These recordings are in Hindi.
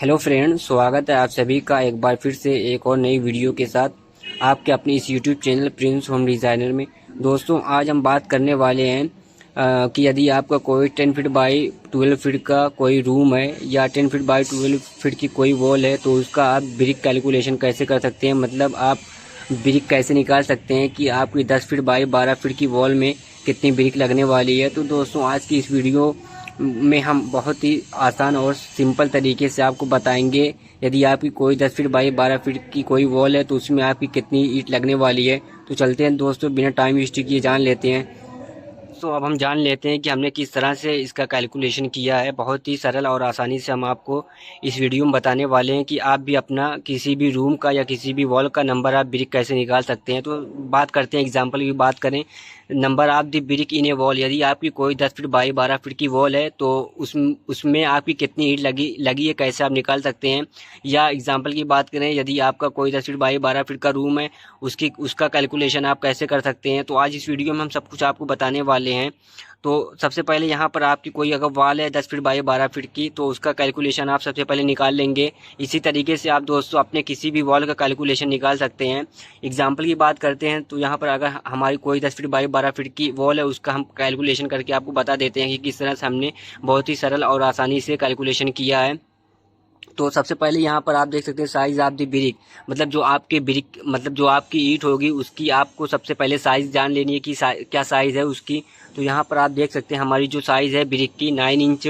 हेलो फ्रेंड, स्वागत है आप सभी का एक बार फिर से एक और नई वीडियो के साथ आपके अपने इस YouTube channel Prince home designer में। दोस्तों, आज हम बात करने वाले हैं कि यदि आपका कोई 10 फीट बाई 12 फीट का कोई रूम है या 10 फीट बाई 12 फीट की कोई वॉल है तो उसका आप ब्रिक कैलकुलेशन कैसे कर सकते हैं। मतलब आप ब्रिक कैसे निकाल सकते हैं कि आपकी 10 फीट बाई 12 फीट की वॉल में कितनी ब्रिक लगने वाली है। तो दोस्तों, आज की इस वीडियो में हम बहुत ही आसान और सिंपल तरीके से आपको बताएंगे यदि आपकी कोई 10 फीट बाई 12 फीट की कोई वॉल है तो उसमें आपकी कितनी ईंट लगने वाली है। तो चलते हैं दोस्तों, बिना टाइम वेस्ट किए जान लेते हैं। तो अब हम जान लेते हैं कि हमने किस तरह से इसका कैलकुलेशन किया है। बहुत ही सरल और आसानी से हम आपको इस वीडियो में बताने वाले हैं कि आप भी अपना किसी भी रूम का या किसी भी वॉल का नंबर आप ब्रिक कैसे निकाल सकते हैं। तो बात करते हैं, एग्जांपल की बात करें, number of the brick in A wall. यदि आपकी कोई 10 फीट बाई 12 फीट की वॉल है तो उसमें आपकी कितनी ईंट लगी है कैसे आप निकाल सकते हैं। या एग्जांपल की बात करें, यदि आपका कोई 10 फीट बाई 12 फीट का रूम है उसका कैलकुलेशन आप कैसे कर सकते हैं। तो आज इस वीडियो में हम सब कुछ आपको बताने वाले हैं। तो सबसे पहले यहाँ पर आपकी कोई अगर वॉल है 10 फीट बाई 12 फीट की तो उसका कैलकुलेशन आप सबसे पहले निकाल लेंगे। इसी तरीके से आप दोस्तों अपने किसी भी वॉल का कैलकुलेशन निकाल सकते हैं। एग्जाम्पल की बात करते हैं तो यहाँ पर अगर हमारी कोई 10 फीट बाई 12 फीट की वॉल है उसका हम कैलकुलेशन करके आपको बता देते हैं कि किस तरह से हमने बहुत ही सरल और आसानी से कैलकुलेशन किया है। तो सबसे पहले यहाँ पर आप देख सकते हैं साइज ऑफ द ब्रिक। मतलब जो आपके ब्रिक मतलब जो आपकी ईंट होगी उसकी आपको सबसे पहले साइज जान लेनी है कि क्या साइज है उसकी। तो यहाँ पर आप देख सकते हैं हमारी जो साइज है ब्रिक की 9 इंच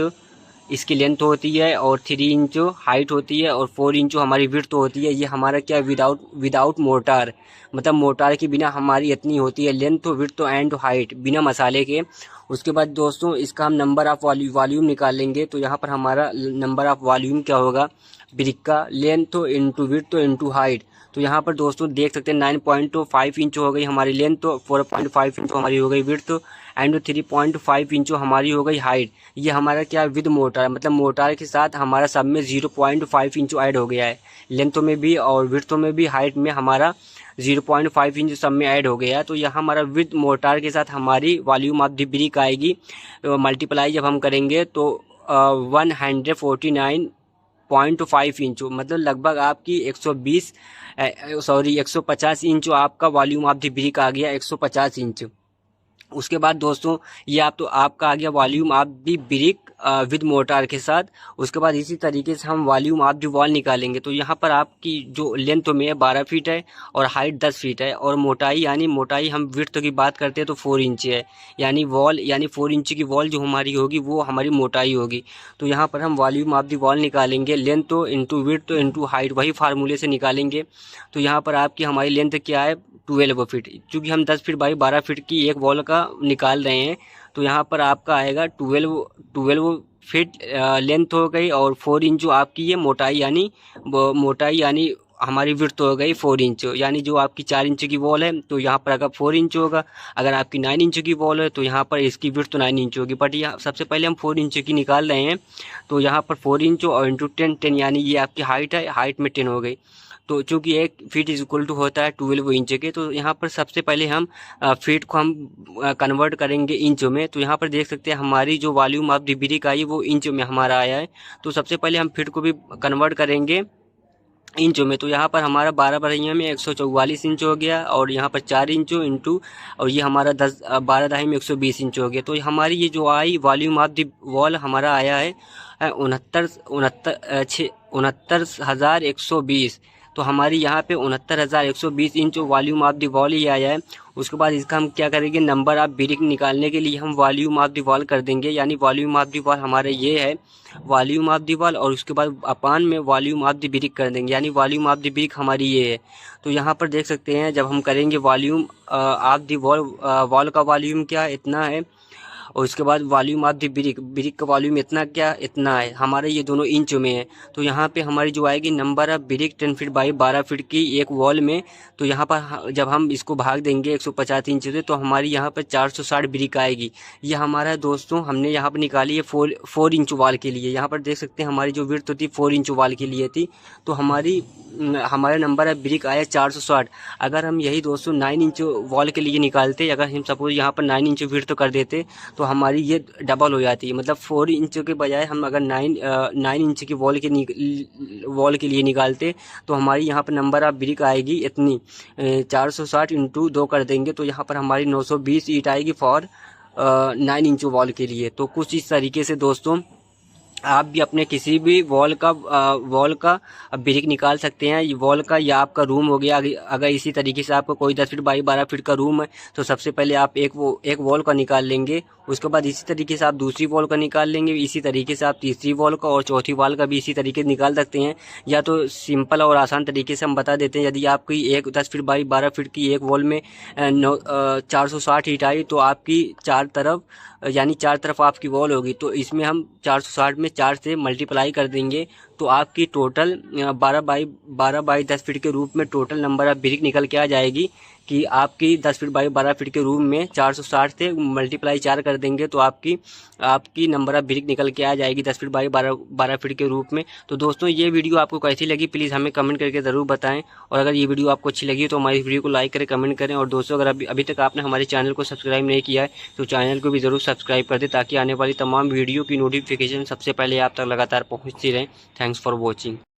इसकी लेंथ होती है और 3 इंच हाइट होती है और 4 इंच हमारी विड्थ होती है। ये हमारा क्या विदाउट मोटार, मतलब मोटार के बिना हमारी इतनी होती है लेंथ विड्थ एंड हाइट बिना मसाले के। उसके बाद दोस्तों इसका हम नंबर ऑफ वॉल्यूम निकाल लेंगे। तो यहाँ पर हमारा नंबर ऑफ वॉल्यूम क्या होगा, ब्रिक का length into width into height. तो यहाँ पर दोस्तों देख सकते हैं 9.5 इंच हो गई हमारी लेंथ, 4.5 इंच हमारी हो गई विड्थ एंड 3.5 इंच हमारी हो गई हाइट। ये हमारा क्या विद मोटार, मतलब मोटार के साथ हमारा सब में 0.5 इंच ऐड हो गया है, लेंथों में भी और विड्थों में भी हाइट में हमारा 0.5 इंच सब में ऐड हो गया है। तो यहाँ हमारा विद मोटार के साथ हमारी वॉल्यूम ऑफ द ब्रिक आएगी। मल्टीप्लाई जब हम करेंगे तो 149.5 इंच, मतलब लगभग आपकी 150 इंच आपका वॉल्यूम ऑफ द ब्रिक आ गया, 150 इंच। उसके बाद दोस्तों ये आप तो आपका आ गया volume of the brick with motor के साथ। उसके बाद इसी तरीके से हम वॉल्यूम ऑफ दी वॉल निकालेंगे। तो यहाँ पर आपकी जो लेंथ में है 12 फीट है और हाइट 10 फीट है और मोटाई हम विड्थ की बात करते हैं तो 4 इंच है। यानी 4 इंच की वॉल जो हमारी होगी वो हमारी मोटाई होगी। तो यहाँ पर हम वॉल्यूम ऑफ दी वॉल निकालेंगे, लेंथ तो इंटू विड्थ तो इंटू हाइट वही फार्मूले से निकालेंगे। तो यहाँ पर आपकी हमारी लेंथ क्या है 12 फीट, क्योंकि हम 10 फीट बाई 12 फीट की एक वॉल का निकाल रहे हैं। तो यहाँ पर आपका आएगा 12 फीट लेंथ हो गई और 4 इंच जो आपकी ये मोटाई यानी हमारी विड्थ हो गई 4 इंच। यानी जो आपकी 4 इंच की वॉल है तो यहाँ पर अगर 4 इंच होगा, अगर आपकी 9 इंच की वॉल है तो यहाँ पर इसकी विड्थ तो 9 इंच होगी। बट यहाँ सबसे पहले हम 4 इंच की निकाल रहे हैं। तो यहाँ पर 4 इंच और इंटू 10 यानी ये आपकी हाइट है, हाइट में 10 हो गई। तो चूंकि 1 फीट इज इक्वल टू होता है 12 इंच के, तो यहाँ पर सबसे पहले हम फीट को हम कन्वर्ट करेंगे इंचों में। तो यहाँ पर देख सकते हैं हमारी जो वॉल्यूम ऑफ द ब्रिक आई वो इंच में हमारा आया है। तो सबसे पहले हम फीट को भी कन्वर्ट करेंगे इंचों में। तो यहाँ पर हमारा 12 बढ़इया में 144 इंच हो गया और यहाँ पर 4 इंच इंटू और ये हमारा 12 दहाई में 120 इंच हो गया। तो हमारी ये जो आई वॉल्यूम ऑफ द वॉल हमारा आया है 69,120। तो हमारी यहाँ पे 69,120 inch volume of the wall ही आया है। उसके बाद इसका हम क्या करेंगे, नंबर ऑफ ब्रिक निकालने के लिए हम वॉल्यूम ऑफ द वॉल कर देंगे। यानी वॉल्यूम ऑफ द वॉल हमारे ये है वॉल्यूम ऑफ द वॉल और उसके बाद अपान में वॉल्यूम ऑफ द ब्रिक कर देंगे, यानी वॉल्यूम ऑफ द ब्रिक हमारी ये है। तो यहाँ पर देख सकते हैं जब हम करेंगे वॉल्यूम ऑफ द वॉल का वॉल्यूम क्या इतना है और उसके बाद वॉल्यूम ऑफ द ब्रिक का वॉल्यूम इतना है, हमारे ये दोनों इंच में है। तो यहाँ पे हमारी जो आएगी number of brick 10 feet by 12 feet की एक वॉल में। तो यहाँ पर जब हम इसको भाग देंगे 150 इंच से तो हमारी यहाँ पर 460 ब्रिक आएगी। ये हमारा दोस्तों हमने यहाँ पर निकाली है 4 इंच वॉल के लिए। यहाँ पर देख सकते हैं हमारी जो विड्थ होती 4 इंच वॉल के लिए थी। तो हमारा नंबर ऑफ ब्रिक आया 460। अगर हम यही दोस्तों 9 इंच वॉल के लिए निकालते, अगर हम सपोज यहाँ पर 9 इंच विड्थ कर देते तो हमारी ये डबल हो जाती है। मतलब 4 इंच के बजाय हम अगर 9 इंच की वॉल के लिए निकालते तो हमारी यहाँ पर नंबर ऑफ ब्रिक आएगी इतनी 460 इंटू 2 कर देंगे तो यहाँ पर हमारी 920 ईंट आएगी फॉर 9 इंच वॉल के लिए। तो कुछ इस तरीके से दोस्तों आप भी अपने किसी भी वॉल का ब्रिक निकाल सकते हैं। ये वॉल का या आपका रूम हो गया, अगर इसी तरीके से आपका कोई 10 फीट बाई 12 फीट का रूम है तो सबसे पहले आप एक वॉल का निकाल लेंगे, उसके बाद इसी तरीके से आप दूसरी वॉल का निकाल लेंगे, इसी तरीके से आप तीसरी वॉल का और चौथी वॉल का भी इसी तरीके से निकाल सकते हैं। या तो सिंपल और आसान तरीके से हम बता देते हैं, यदि आपकी एक 10 फीट बाई 12 फीट की एक वॉल में 460 ईंट आई तो आपकी चार तरफ आपकी वॉल होगी, तो इसमें हम 460 में 4 से मल्टीप्लाई कर देंगे तो आपकी टोटल 12 बाई 10 फीट के रूप में टोटल नंबर ऑफ ब्रिक निकल के आ जाएगी कि आपकी 10 फीट बाई 12 फीट के रूम में 460 से मल्टीप्लाई 4 कर देंगे तो आपकी नंबर ऑफ ब्रिक निकल के आ जाएगी 10 फीट बाई 12 फीट के रूप में। तो दोस्तों ये वीडियो आपको कैसी लगी प्लीज़ हमें कमेंट करके ज़रूर बताएं, और अगर ये वीडियो आपको अच्छी लगी तो हमारी वीडियो को लाइक करें, कमेंट करें। और दोस्तों अगर अभी तक आपने हमारे चैनल को सब्सक्राइब नहीं किया है तो चैनल को भी ज़रूर सब्सक्राइब कर दें ताकि आने वाली तमाम वीडियो की नोटिफिकेशन सबसे पहले आप तक लगातार पहुँचती रहें। Thanks for watching.